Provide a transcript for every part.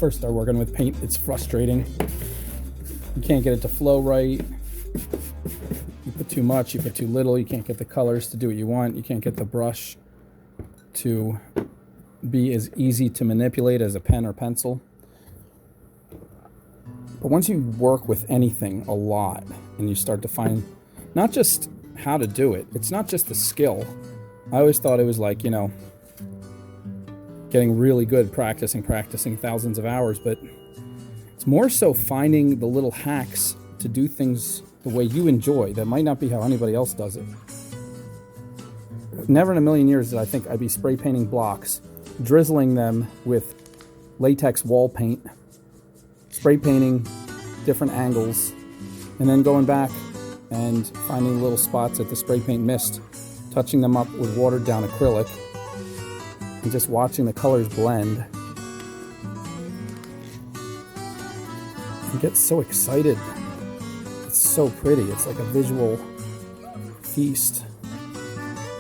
first start working with paint, it's frustrating. You can't get it to flow right. You put too much, you put too little, you can't get the colors to do what you want, you can't get the brush to be as easy to manipulate as a pen or pencil. But once you work with anything a lot and you start to find not just how to do it, it's not just the skill. I always thought it was like, you know, getting really good, practicing thousands of hours, but it's more so finding the little hacks to do things the way you enjoy that might not be how anybody else does it. Never in a million years did I think I'd be spray painting blocks, drizzling them with latex wall paint, spray painting different angles, and then going back and finding little spots that the spray paint missed, touching them up with watered down acrylic, and just watching the colors blend. I get so excited. It's so pretty. It's like a visual feast.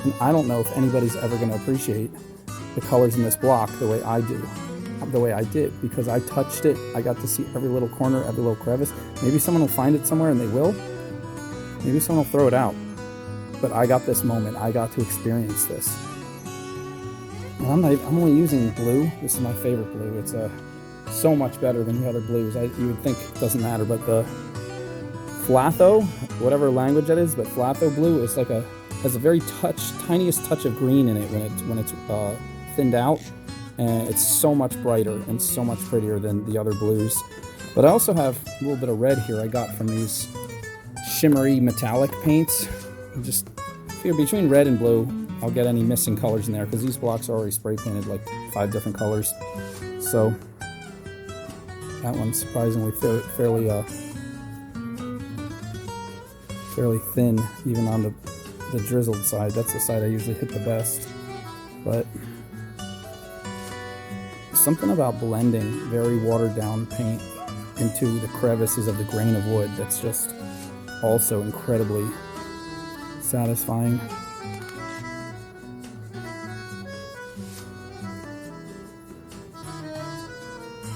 And I don't know if anybody's ever going to appreciate the colors in this block the way I do, the way I did, because I touched it. I got to see every little corner, every little crevice. Maybe someone will find it somewhere and they will. Maybe someone will throw it out. But I got this moment. I got to experience this. And I'm only using blue. This is my favorite blue. It's so much better than the other blues. You would think it doesn't matter, but the Phthalate, whatever language that is, but Phthalate blue is like has a very tiniest touch of green in it when it's thinned out, and it's so much brighter and so much prettier than the other blues. But I also have a little bit of red here I got from these shimmery metallic paints. Just figure between red and blue, I'll get any missing colors in there because these blocks are already spray painted like 5 different colors. So that one's surprisingly fairly thin, even on the drizzled side. That's the side I usually hit the best. But something about blending very watered down paint into the crevices of the grain of wood that's just also incredibly satisfying.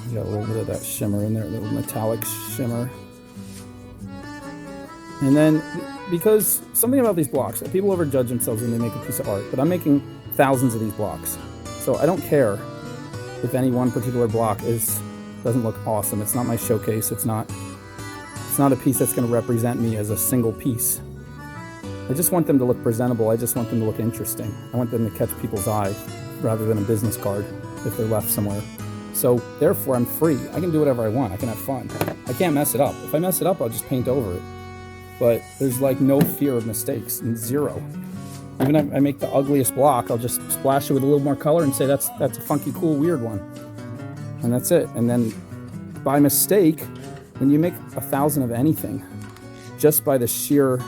You got a little bit of that shimmer in there, a little metallic shimmer. And then, because something about these blocks, people overjudge themselves when they make a piece of art, but I'm making thousands of these blocks. So I don't care if any one particular block doesn't look awesome. It's not my showcase. It's not a piece that's going to represent me as a single piece. I just want them to look presentable. I just want them to look interesting. I want them to catch people's eye rather than a business card if they're left somewhere. So therefore, I'm free. I can do whatever I want. I can have fun. I can't mess it up. If I mess it up, I'll just paint over it. But there's like no fear of mistakes, and zero. Even if I make the ugliest block, I'll just splash it with a little more color and say that's a funky, cool, weird one. And that's it. And then by mistake, when you make 1,000 of anything, just by the sheer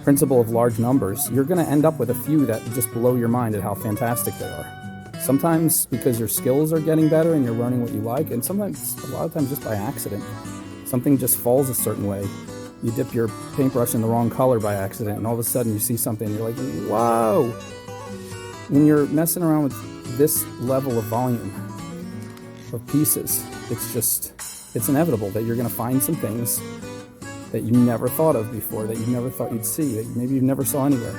principle of large numbers, you're going to end up with a few that just blow your mind at how fantastic they are. Sometimes because your skills are getting better and you're learning what you like, and sometimes, a lot of times, just by accident. Something just falls a certain way. You dip your paintbrush in the wrong color by accident, and all of a sudden you see something and you're like, whoa! When you're messing around with this level of volume of pieces, it's inevitable that you're going to find some things that you never thought of before, that you never thought you'd see, that maybe you never saw anywhere.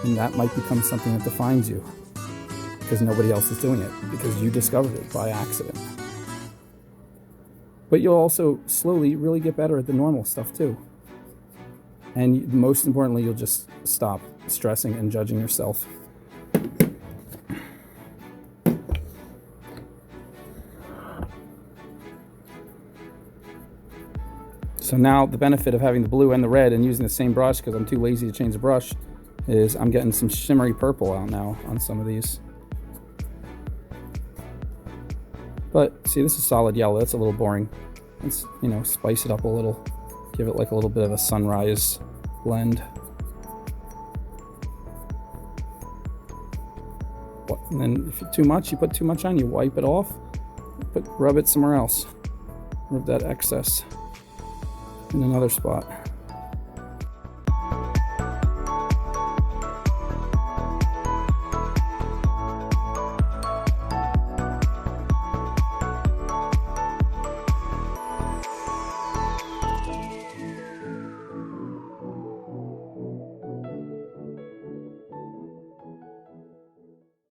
And that might become something that defines you, because nobody else is doing it, because you discovered it by accident. But you'll also slowly really get better at the normal stuff too. And most importantly, you'll just stop stressing and judging yourself. So now the benefit of having the blue and the red and using the same brush, because I'm too lazy to change the brush, is I'm getting some shimmery purple out now on some of these. But see, this is solid yellow. That's a little boring. Let's, spice it up a little. Give it like a little bit of a sunrise blend. And then if it's too much, you put too much on, you wipe it off, rub it somewhere else. Rub that excess in another spot.